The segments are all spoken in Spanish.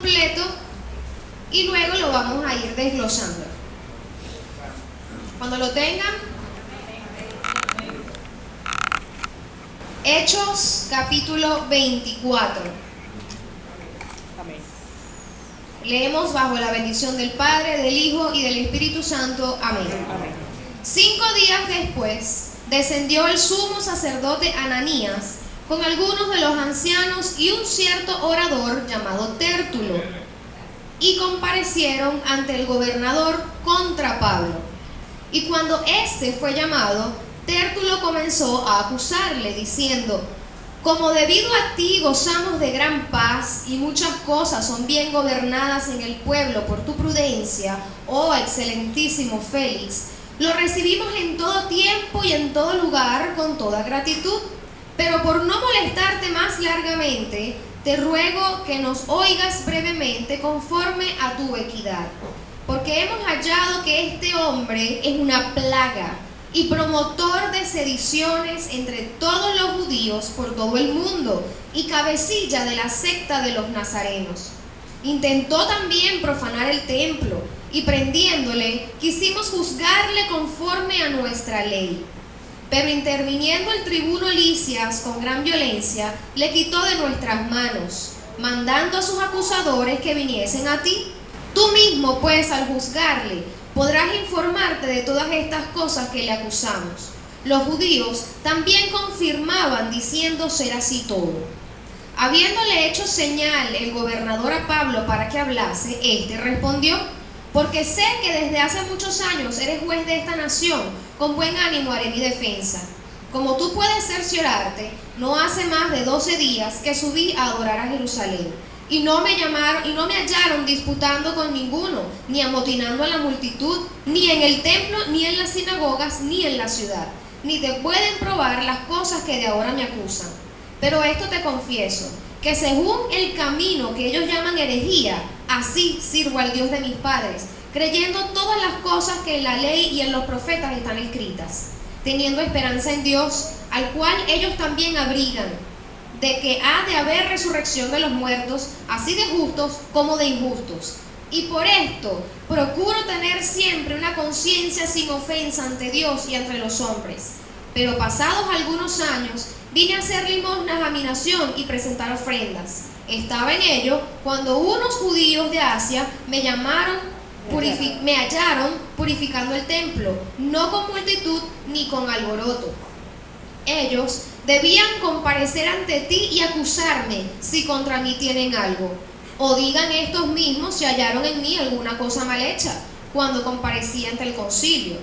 completo y luego lo vamos a ir desglosando. Cuando lo tengan, Hechos capítulo 24. Leemos bajo la bendición del Padre, del Hijo y del Espíritu Santo. Amén. 5 días después, descendió el sumo sacerdote Ananías con algunos de los ancianos y un cierto orador llamado Tértulo, y comparecieron ante el gobernador contra Pablo. Y cuando éste fue llamado, Tértulo comenzó a acusarle, diciendo: como debido a ti gozamos de gran paz y muchas cosas son bien gobernadas en el pueblo por tu prudencia, oh excelentísimo Félix, lo recibimos en todo tiempo y en todo lugar con toda gratitud. Pero por no molestarte más largamente, te ruego que nos oigas brevemente conforme a tu equidad, porque hemos hallado que este hombre es una plaga y promotor de sediciones entre todos los judíos por todo el mundo, y cabecilla de la secta de los nazarenos. Intentó también profanar el templo, y prendiéndole, quisimos juzgarle conforme a nuestra ley. Pero interviniendo el tribuno Lisias con gran violencia, le quitó de nuestras manos, mandando a sus acusadores que viniesen a ti. Tú mismo, pues, al juzgarle, podrás informarte de todas estas cosas que le acusamos. Los judíos también confirmaban, diciendo ser así todo. Habiéndole hecho señal el gobernador a Pablo para que hablase, éste respondió: porque sé que desde hace muchos años eres juez de esta nación, con buen ánimo haré mi defensa. Como tú puedes cerciorarte, no hace más de 12 días que subí a adorar a Jerusalén, y no me hallaron disputando con ninguno, ni amotinando a la multitud, ni en el templo, ni en las sinagogas, ni en la ciudad. Ni te pueden probar las cosas que de ahora me acusan. Pero esto te confieso, que según el camino que ellos llaman herejía, así sirvo al Dios de mis padres, creyendo todas las cosas que en la ley y en los profetas están escritas, teniendo esperanza en Dios, al cual ellos también abrigan, de que ha de haber resurrección de los muertos, así de justos como de injustos. Y por esto procuro tener siempre una conciencia sin ofensa ante Dios y entre los hombres. Pero pasados algunos años, vine a hacer limosnas a mi nación y presentar ofrendas. Estaba en ello cuando unos judíos de Asia me hallaron purificando el templo, no con multitud ni con alboroto. Ellos debían comparecer ante ti y acusarme si contra mí tienen algo. O digan estos mismos si hallaron en mí alguna cosa mal hecha cuando comparecí ante el concilio.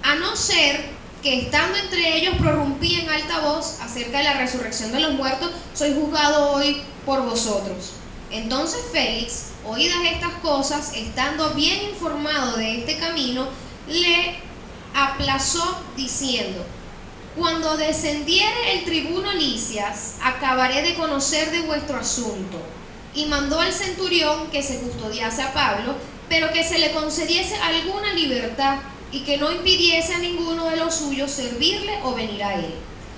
A no ser que estando entre ellos prorrumpí en alta voz acerca de la resurrección de los muertos, soy juzgado hoy por vosotros. Entonces Félix, oídas estas cosas, estando bien informado de este camino, le aplazó diciendo: cuando descendiere el tribuno Lisias, acabaré de conocer de vuestro asunto. Y mandó al centurión que se custodiase a Pablo, pero que se le concediese alguna libertad y que no impidiese a ninguno de los suyos servirle o venir a él.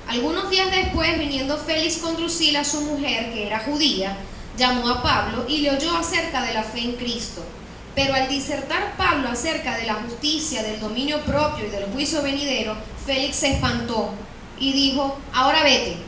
Algunos días después, viniendo Félix con Drusila, su mujer, que era judía, llamó a Pablo y le oyó acerca de la fe en Cristo. Pero al disertar Pablo acerca de la justicia, del dominio propio y del juicio venidero, Félix se espantó y dijo: ahora vete,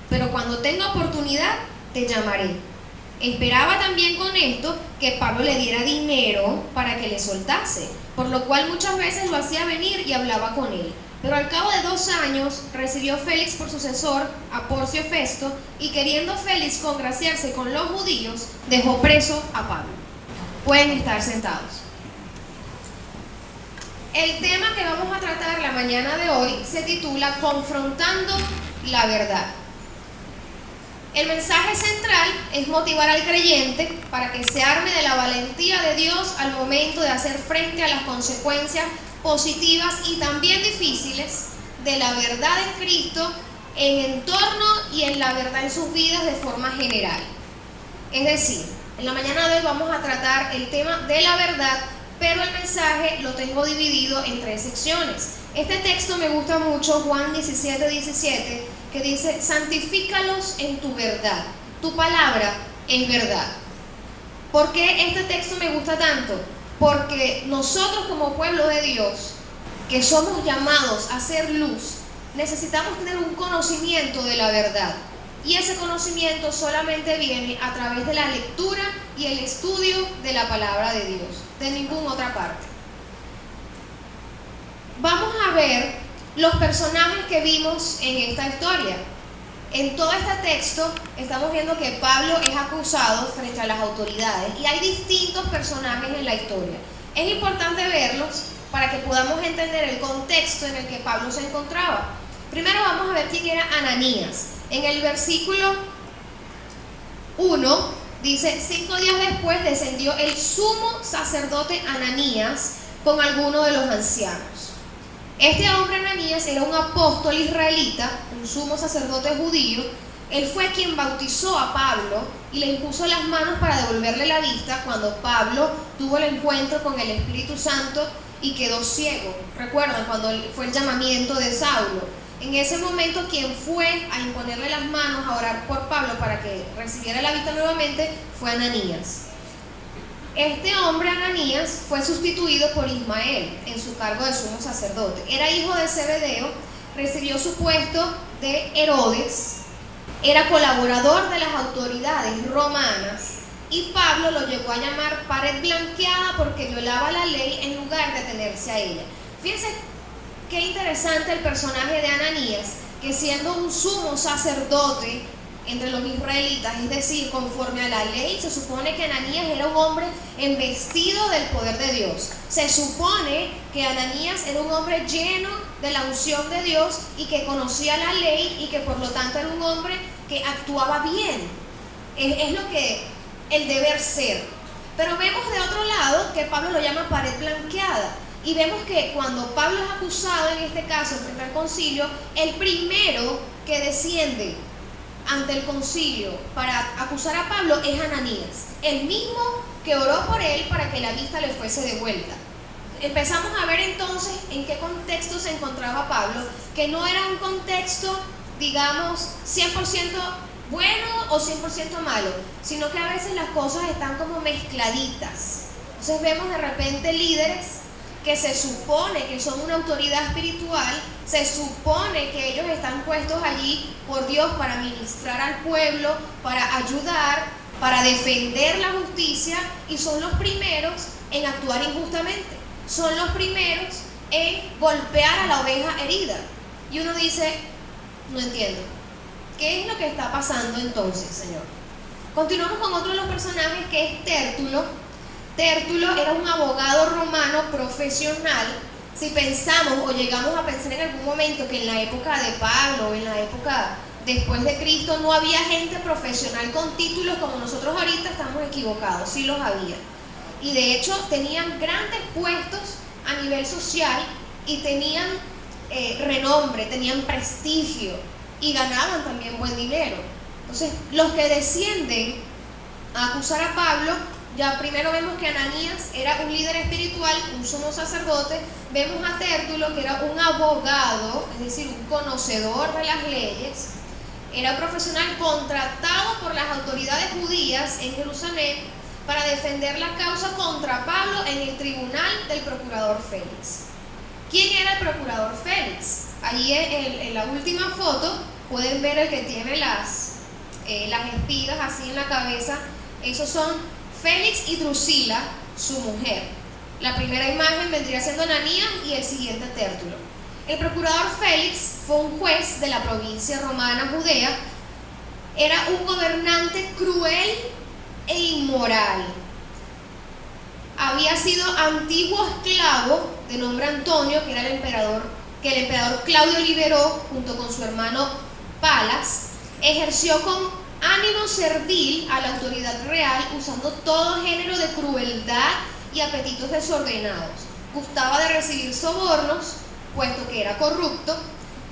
pero cuando tenga oportunidad te llamaré. Esperaba también con esto que Pablo le diera dinero para que le soltase, por lo cual muchas veces lo hacía venir y hablaba con él. Pero al cabo de 2 años recibió Félix por sucesor a Porcio Festo, y queriendo Félix congraciarse con los judíos, dejó preso a Pablo. Pueden estar sentados. El tema que vamos a tratar la mañana de hoy se titula Confrontando la verdad. El mensaje central es motivar al creyente para que se arme de la valentía de Dios al momento de hacer frente a las consecuencias positivas y también difíciles de la verdad en Cristo en entorno y en la verdad en sus vidas de forma general. Es decir, en la mañana de hoy vamos a tratar el tema de la verdad, pero el mensaje lo tengo dividido en 3 secciones. Este texto me gusta mucho, Juan 17:17, que dice: santifícalos en tu verdad, tu palabra es verdad. ¿Por qué este texto me gusta tanto? Porque nosotros como pueblo de Dios, que somos llamados a ser luz, necesitamos tener un conocimiento de la verdad. Y ese conocimiento solamente viene a través de la lectura y el estudio de la palabra de Dios, de ninguna otra parte. Vamos a ver los personajes que vimos en esta historia. En todo este texto estamos viendo que Pablo es acusado frente a las autoridades y hay distintos personajes en la historia. Es importante verlos para que podamos entender el contexto en el que Pablo se encontraba. Primero vamos a ver quién era Ananías. En el versículo 1 dice: 5 días después descendió el sumo sacerdote Ananías con algunos de los ancianos. Este hombre Ananías era un apóstol israelita, un sumo sacerdote judío. Él fue quien bautizó a Pablo y le impuso las manos para devolverle la vista cuando Pablo tuvo el encuentro con el Espíritu Santo y quedó ciego. ¿Recuerdan cuando fue el llamamiento de Saulo? En ese momento quien fue a imponerle las manos, a orar por Pablo para que recibiera la vista nuevamente, fue Ananías. Este hombre, Ananías, fue sustituido por Ismael en su cargo de sumo sacerdote. Era hijo de Zebedeo, recibió su puesto de Herodes, era colaborador de las autoridades romanas y Pablo lo llegó a llamar pared blanqueada porque violaba la ley en lugar de atenerse a ella. Fíjense qué interesante el personaje de Ananías, que siendo un sumo sacerdote entre los israelitas, es decir, conforme a la ley, se supone que Ananías era un hombre embestido del poder de Dios. Se supone que Ananías era un hombre lleno de la unción de Dios y que conocía la ley y que por lo tanto era un hombre que actuaba bien. Es lo que el deber ser. Pero vemos de otro lado que Pablo lo llama pared blanqueada. Y vemos que cuando Pablo es acusado, en este caso frente al concilio, el primero que desciende ante el concilio para acusar a Pablo es Ananías, el mismo que oró por él para que la vista le fuese devuelta. Empezamos a ver entonces en qué contexto se encontraba Pablo, que no era un contexto, digamos, 100% bueno o 100% malo, sino que a veces las cosas están como mezcladitas. Entonces vemos de repente líderes que se supone que son una autoridad espiritual, se supone que ellos están puestos allí por Dios para ministrar al pueblo, para ayudar, para defender la justicia, y son los primeros en actuar injustamente, son los primeros en golpear a la oveja herida. Y uno dice, no entiendo, ¿qué es lo que está pasando entonces, Señor? Continuamos con otro de los personajes, que es Tértulo. Tértulo era un abogado romano profesional. Si pensamos o llegamos a pensar en algún momento que en la época de Pablo, en la época después de Cristo, no había gente profesional con títulos como nosotros ahorita, estamos equivocados, sí los había. Y de hecho tenían grandes puestos a nivel social y tenían renombre, tenían prestigio y ganaban también buen dinero. Entonces, los que descienden a acusar a Pablo, ya primero vemos que Ananías era un líder espiritual, un sumo sacerdote. Vemos a Tértulo, que era un abogado, es decir, un conocedor de las leyes. Era profesional contratado por las autoridades judías en Jerusalén para defender la causa contra Pablo en el tribunal del procurador Félix. ¿Quién era el procurador Félix? Allí en la última foto pueden ver el que tiene las espigas así en la cabeza. Esos son Félix y Drusila, su mujer. La primera imagen vendría siendo Ananías y el siguiente Tértulo. El procurador Félix fue un juez de la provincia romana Judea. Era un gobernante cruel e inmoral. Había sido antiguo esclavo de nombre Antonio, que el emperador Claudio liberó junto con su hermano Palas. Ejerció con ánimo servil a la autoridad real, usando todo género de crueldad y apetitos desordenados. Gustaba de recibir sobornos, puesto que era corrupto.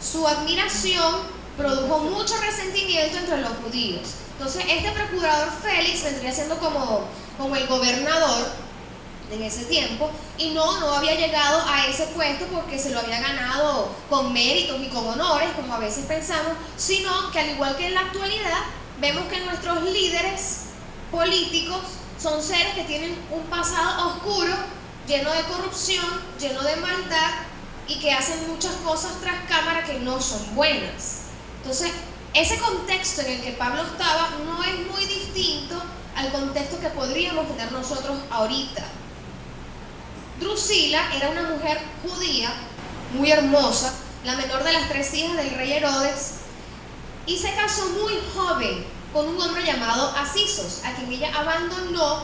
Su admiración produjo mucho resentimiento entre los judíos. Entonces, este procurador Félix vendría siendo como el gobernador en ese tiempo, y no había llegado a ese puesto porque se lo había ganado con méritos y con honores, como a veces pensamos, sino que al igual que en la actualidad, vemos que nuestros líderes políticos son seres que tienen un pasado oscuro, lleno de corrupción, lleno de maldad y que hacen muchas cosas tras cámara que no son buenas. Entonces, ese contexto en el que Pablo estaba no es muy distinto al contexto que podríamos tener nosotros ahorita. Drusila era una mujer judía muy hermosa, la menor de las 3 hijas del rey Herodes, y se casó muy joven con un hombre llamado Asisos, a quien ella abandonó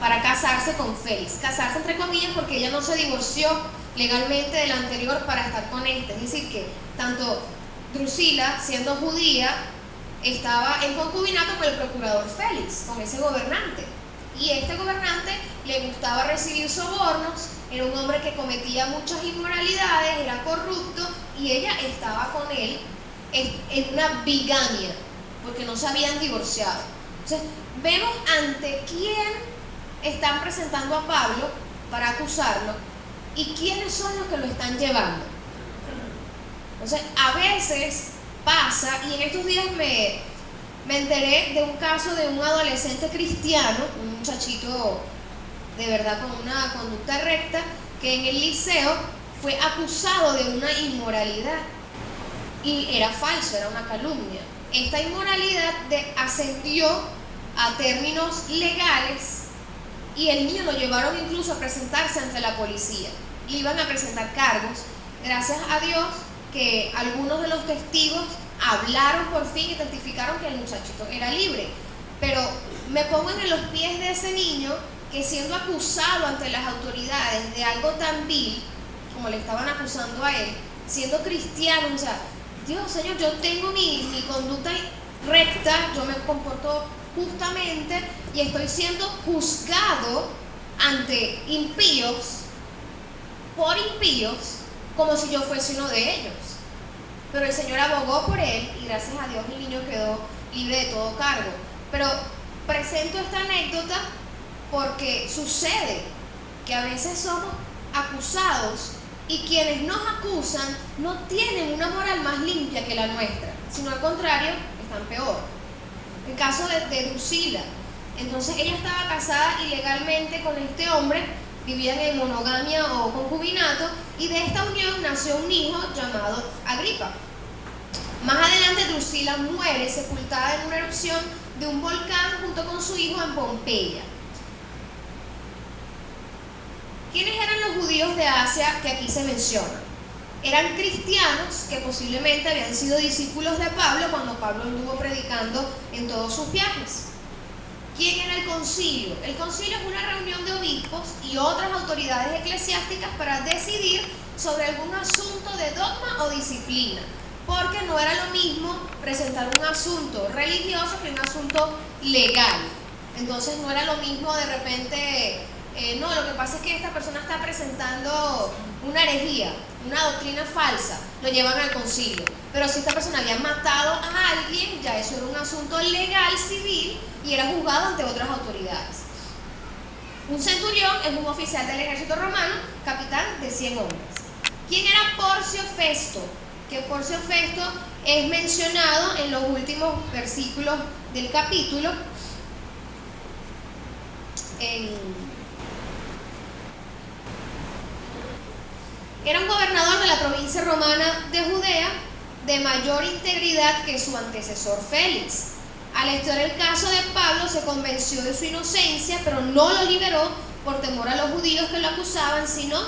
para casarse con Félix. Casarse entre comillas porque ella no se divorció legalmente del anterior para estar con este. Es decir, que tanto Drusila, siendo judía, estaba en concubinato con el procurador Félix, con ese gobernante. Y este gobernante le gustaba recibir sobornos, era un hombre que cometía muchas inmoralidades, era corrupto, y ella estaba con él en una bigamia, porque no se habían divorciado. Entonces, vemos ante quién están presentando a Pablo para acusarlo y quiénes son los que lo están llevando. Entonces, a veces pasa, y en estos días me enteré de un caso de un adolescente cristiano, un muchachito de verdad con una conducta recta, que en el liceo fue acusado de una inmoralidad y era falso, era una calumnia. Esta inmoralidad ascendió a términos legales y el niño lo llevaron incluso a presentarse ante la policía. Le iban a presentar cargos. Gracias a Dios que algunos de los testigos hablaron por fin y testificaron que el muchachito era libre. Pero me pongo en los pies de ese niño que, siendo acusado ante las autoridades de algo tan vil como le estaban acusando a él, siendo cristiano, o sea, Dios, Señor, yo tengo mi conducta recta, yo me comporto justamente y estoy siendo juzgado ante impíos, por impíos, como si yo fuese uno de ellos. Pero el Señor abogó por él y gracias a Dios el niño quedó libre de todo cargo. Pero presento esta anécdota porque sucede que a veces somos acusados y quienes nos acusan no tienen una moral más limpia que la nuestra, sino al contrario, están peor. El caso de Drusila. Entonces ella estaba casada ilegalmente con este hombre, vivían en monogamia o concubinato, y de esta unión nació un hijo llamado Agripa. Más adelante Drusila muere sepultada en una erupción de un volcán junto con su hijo en Pompeya. ¿Quiénes eran los judíos de Asia que aquí se mencionan? Eran cristianos que posiblemente habían sido discípulos de Pablo cuando Pablo anduvo predicando en todos sus viajes. ¿Quién era el concilio? El concilio es una reunión de obispos y otras autoridades eclesiásticas para decidir sobre algún asunto de dogma o disciplina, porque no era lo mismo presentar un asunto religioso que un asunto legal. Entonces no era lo mismo de repente, no, lo que pasa es que esta persona está presentando una herejía, una doctrina falsa, lo llevan al concilio. Pero si esta persona había matado a alguien, ya eso era un asunto legal, civil, y era juzgado ante otras autoridades. Un centurión es un oficial del ejército romano, capitán de 100 hombres. ¿Quién era Porcio Festo? Que Porcio Festo es mencionado en los últimos versículos del capítulo. Era un gobernador de la provincia romana de Judea, de mayor integridad que su antecesor Félix. Al estudiar el caso de Pablo se convenció de su inocencia, pero no lo liberó por temor a los judíos que lo acusaban, sino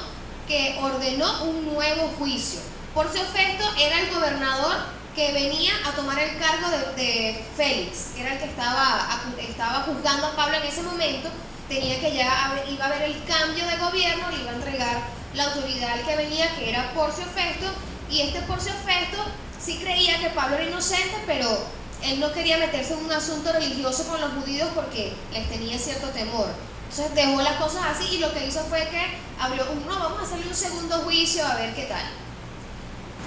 que ordenó un nuevo juicio. Porcio Festo era el gobernador que venía a tomar el cargo de Félix, que era el que estaba juzgando a Pablo en ese momento. Tenía que iba a haber el cambio de gobierno, le iba a entregar la autoridad al que venía, que era Porcio Festo, y este Porcio Festo sí creía que Pablo era inocente, pero él no quería meterse en un asunto religioso con los judíos porque les tenía cierto temor. Entonces dejó las cosas así y lo que hizo fue que vamos a hacerle un segundo juicio a ver qué tal.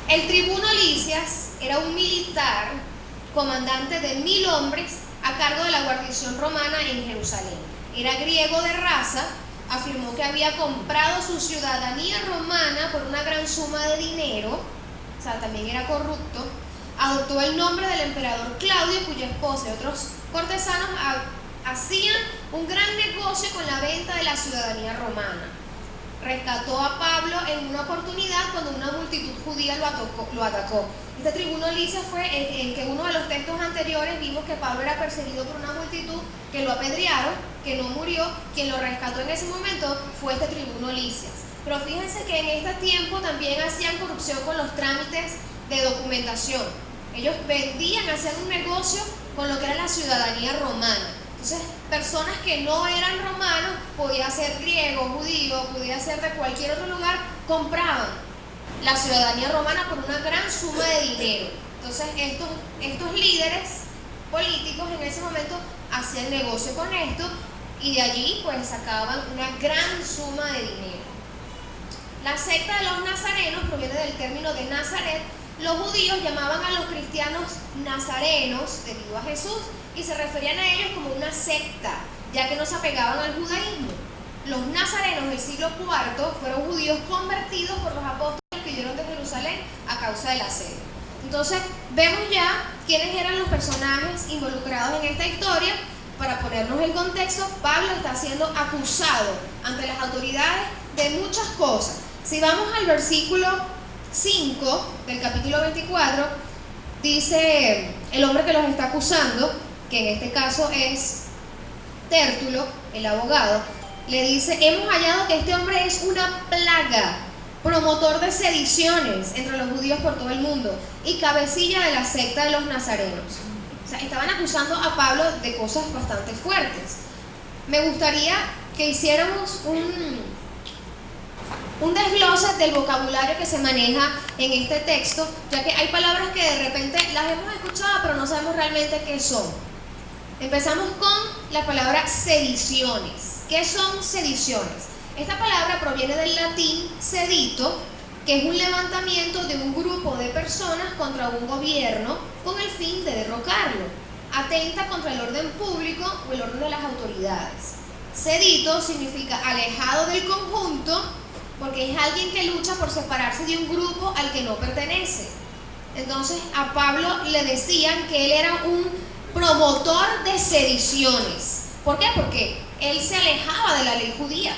El tribuno Lisias era un militar, comandante de 1000 hombres a cargo de la guarnición romana en Jerusalén. Era griego de raza, afirmó que había comprado su ciudadanía romana por una gran suma de dinero, o sea, también era corrupto. Adoptó el nombre del emperador Claudio, cuya esposa y otros cortesanos hacían un gran negocio con la venta de la ciudadanía romana. Rescató a Pablo en una oportunidad cuando una multitud judía lo atacó. Este tribuno Lisias fue en que uno de los textos anteriores vimos que Pablo era perseguido por una multitud, que lo apedrearon, que no murió. Quien lo rescató en ese momento fue este tribuno Lisias. Pero fíjense que en este tiempo también hacían corrupción con los trámites de documentación. Ellos vendían, hacían un negocio con lo que era la ciudadanía romana. Entonces, personas que no eran romanos, podía ser griego, judío, podía ser de cualquier otro lugar, compraban la ciudadanía romana por una gran suma de dinero. Entonces, estos líderes políticos en ese momento hacían negocio con esto y de allí pues sacaban una gran suma de dinero. La secta de los nazarenos proviene del término de Nazaret. Los judíos llamaban a los cristianos nazarenos debido a Jesús y se referían a ellos como una secta, ya que no se apegaban al judaísmo. Los nazarenos del siglo IV fueron judíos convertidos por los apóstoles que huyeron de Jerusalén a causa de la sed. Entonces vemos ya quiénes eran los personajes involucrados en esta historia. Para ponernos en contexto, Pablo está siendo acusado ante las autoridades de muchas cosas. Si vamos al versículo 5 del capítulo 24, dice el hombre que los está acusando, que en este caso es Tértulo, el abogado, le dice: hemos hallado que este hombre es una plaga, promotor de sediciones entre los judíos por todo el mundo y cabecilla de la secta de los nazarenos. O sea, estaban acusando a Pablo de cosas bastante fuertes. Me gustaría que hiciéramos un desglose del vocabulario que se maneja en este texto, ya que hay palabras que de repente las hemos escuchado pero no sabemos realmente qué son. Empezamos con la palabra sediciones. ¿Qué son sediciones? Esta palabra proviene del latín sedito, que es un levantamiento de un grupo de personas contra un gobierno con el fin de derrocarlo. Atenta contra el orden público o el orden de las autoridades. Sedito significa alejado del conjunto, porque es alguien que lucha por separarse de un grupo al que no pertenece. Entonces a Pablo le decían que él era un promotor de sediciones. ¿Por qué? Porque él se alejaba de la ley judía.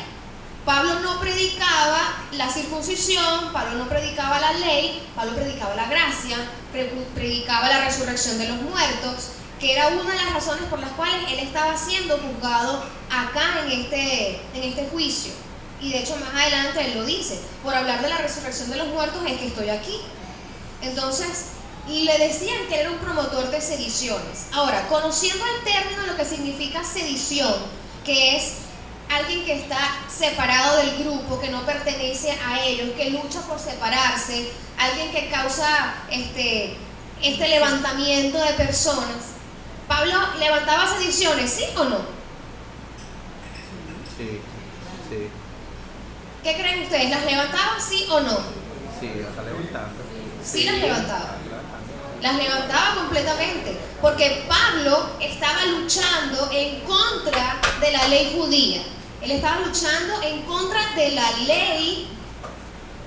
Pablo no predicaba la circuncisión, Pablo no predicaba la ley, Pablo predicaba la gracia, predicaba la resurrección de los muertos, que era una de las razones por las cuales él estaba siendo juzgado acá en este juicio. Y de hecho más adelante él lo dice: por hablar de la resurrección de los muertos es que estoy aquí. Entonces le decían que él era un promotor de sediciones. Ahora, conociendo el término, lo que significa sedición, que es alguien que está separado del grupo, que no pertenece a ellos, que lucha por separarse, alguien que causa este levantamiento de personas. ¿Pablo levantaba sediciones, sí o no? Sí, sí. ¿Qué creen ustedes? ¿Las levantaba, sí o no? Sí, está levantando. Sí, las levantaba. Las levantaba completamente, porque Pablo estaba luchando en contra de la ley judía. Él estaba luchando en contra de la ley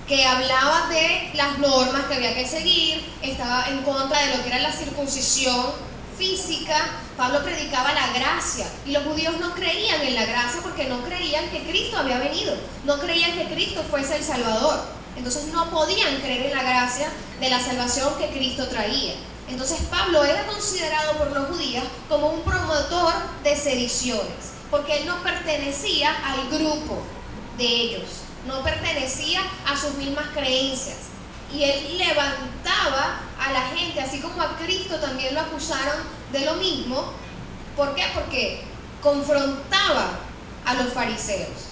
que hablaba de las normas que había que seguir, estaba en contra de lo que era la circuncisión física. Pablo predicaba la gracia y los judíos no creían en la gracia porque no creían que Cristo había venido, no creían que Cristo fuese el Salvador. Entonces no podían creer en la gracia de la salvación que Cristo traía. Entonces Pablo era considerado por los judíos como un promotor de sediciones, porque él no pertenecía al grupo de ellos, no pertenecía a sus mismas creencias. Y él levantaba a la gente, así como a Cristo también lo acusaron de lo mismo. ¿Por qué? Porque confrontaba a los fariseos.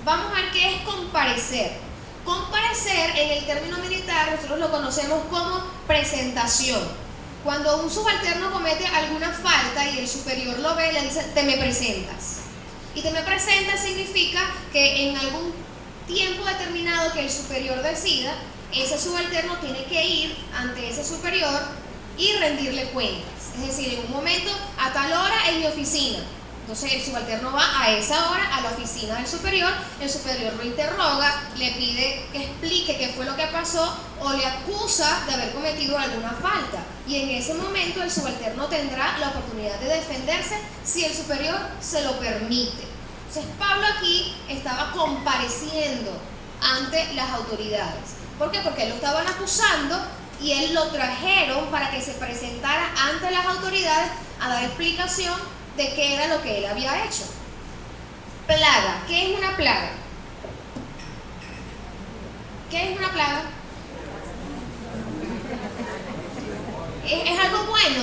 Vamos a ver qué es comparecer. Comparecer en el término militar nosotros lo conocemos como presentación. Cuando un subalterno comete alguna falta y el superior lo ve, le dice: te me presentas. Y te me presentas significa que en algún tiempo determinado que el superior decida, ese subalterno tiene que ir ante ese superior y rendirle cuentas. Es decir, en un momento, a tal hora en mi oficina, Entonces el subalterno va a esa hora a la oficina del superior, el superior lo interroga, le pide que explique qué fue lo que pasó o le acusa de haber cometido alguna falta. Y en ese momento el subalterno tendrá la oportunidad de defenderse si el superior se lo permite. Entonces Pablo aquí estaba compareciendo ante las autoridades. ¿Por qué? Porque lo estaban acusando y él lo trajeron para que se presentara ante las autoridades a dar explicación de qué era lo que él había hecho. Plaga. ¿Qué es una plaga? ¿Qué es una plaga? ¿Es algo bueno?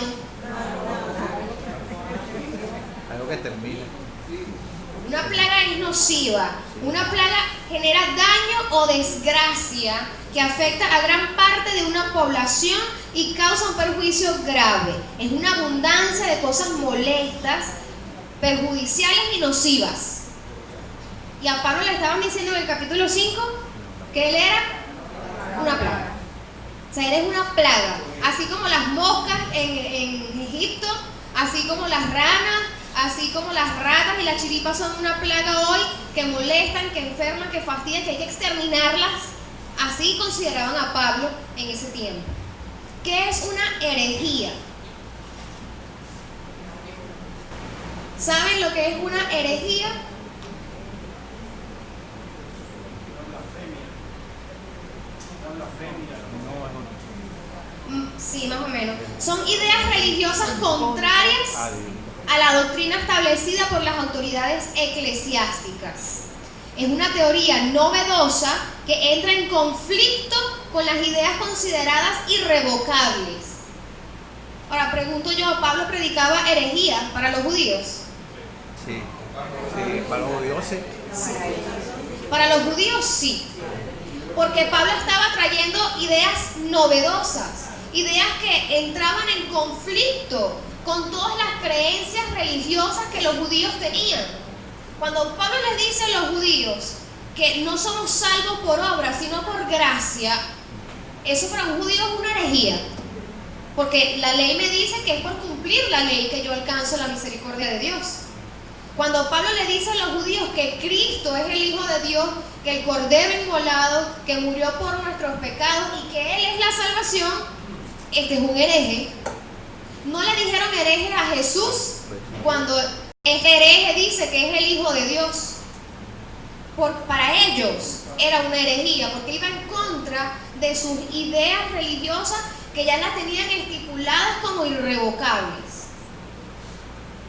Algo que termina. Una plaga es nociva. Una plaga genera daño o desgracia que afecta a gran parte de una población y causa un perjuicio grave. Es una abundancia de cosas molestas, perjudiciales y nocivas. Y a Pablo le estaban diciendo en el capítulo 5 que él era una plaga. O sea, él es una plaga. Así como las moscas en Egipto, así como las ranas, así como las ratas y las chiripas son una plaga hoy, que molestan, que enferman, que fastidian, que hay que exterminarlas. Así consideraban a Pablo en ese tiempo. ¿Qué es una herejía? ¿Saben lo que es una herejía? Sí, más o menos. Son ideas religiosas contrarias a la doctrina establecida por las autoridades eclesiásticas. Es una teoría novedosa que entra en conflicto con las ideas consideradas irrevocables. Ahora pregunto yo, ¿Pablo predicaba herejía para los judíos? Sí, para los judíos sí. Para los judíos sí, porque Pablo estaba trayendo ideas novedosas, ideas que entraban en conflicto con todas las creencias religiosas que los judíos tenían. Cuando Pablo les dice a los judíos que no somos salvos por obra, sino por gracia, eso para un judío es una herejía, porque la ley me dice que es por cumplir la ley que yo alcanzo la misericordia de Dios. Cuando Pablo le dice a los judíos que Cristo es el Hijo de Dios, que el Cordero inmolado, que murió por nuestros pecados y que Él es la salvación, este es un hereje. No le dijeron hereje a Jesús cuando este hereje dice que es el Hijo de Dios. Para ellos era una herejía, porque iba en contra de sus ideas religiosas que ya las tenían estipuladas como irrevocables.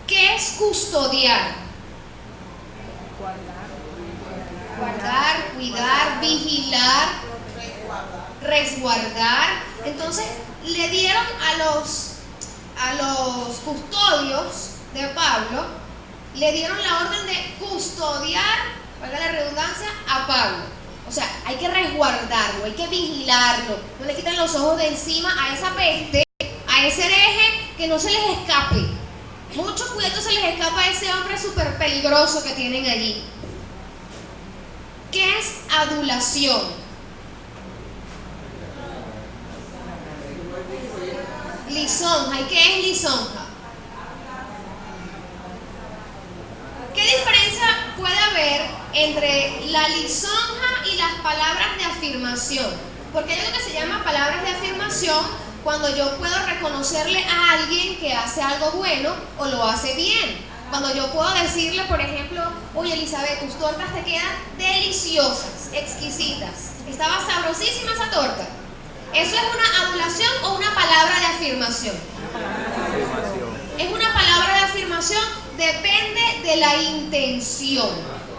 ¿Qué es custodiar? Guardar, cuidar, vigilar, resguardar. Entonces le dieron a los custodios de Pablo, le dieron la orden de custodiar, valga la redundancia, a Pablo. O sea, hay que resguardarlo, hay que vigilarlo. No le quiten los ojos de encima a esa peste, a ese hereje, que no se les escape. Mucho cuidado se les escapa a ese hombre súper peligroso que tienen allí. ¿Qué es adulación? Lisonja. ¿Y qué es lisonja? ¿Qué diferencia puede haber entre la lisonja y las palabras de afirmación? Porque hay algo que se llama palabras de afirmación cuando yo puedo reconocerle a alguien que hace algo bueno o lo hace bien. Cuando yo puedo decirle, por ejemplo, oye Elizabeth, tus tortas te quedan deliciosas, exquisitas. Estaba sabrosísima esa torta. ¿Eso es una adulación o una palabra de afirmación? Es una palabra de afirmación, depende de la intención.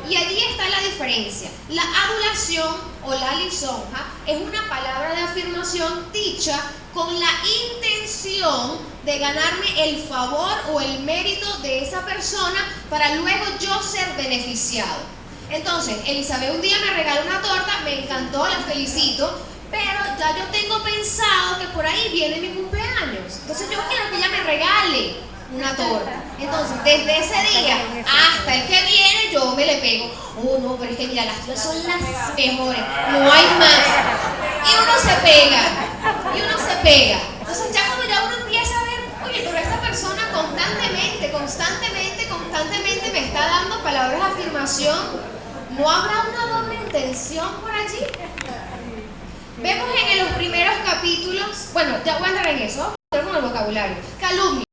Y allí está la diferencia. La adulación o la lisonja es una palabra de afirmación dicha con la intención de ganarme el favor o el mérito de esa persona para luego yo ser beneficiado. Entonces, Elizabeth un día me regaló una torta, me encantó, la felicito, pero ya yo tengo pensado que por ahí viene mi cumpleaños. Entonces yo quiero que ella me regale una torta. Entonces, desde ese día hasta el que viene, yo me le pego. Oh, no, pero es que mira, las tuyas son las mejores, no hay más. Y uno se pega. Entonces, ya cuando ya uno empieza a ver, oye, pero esta persona constantemente constantemente me está dando palabras de afirmación, ¿no habrá una doble intención por allí? Vemos en los primeros capítulos, bueno, ya voy a entrar en eso, vamos a entrar con el vocabulario. Calumnia.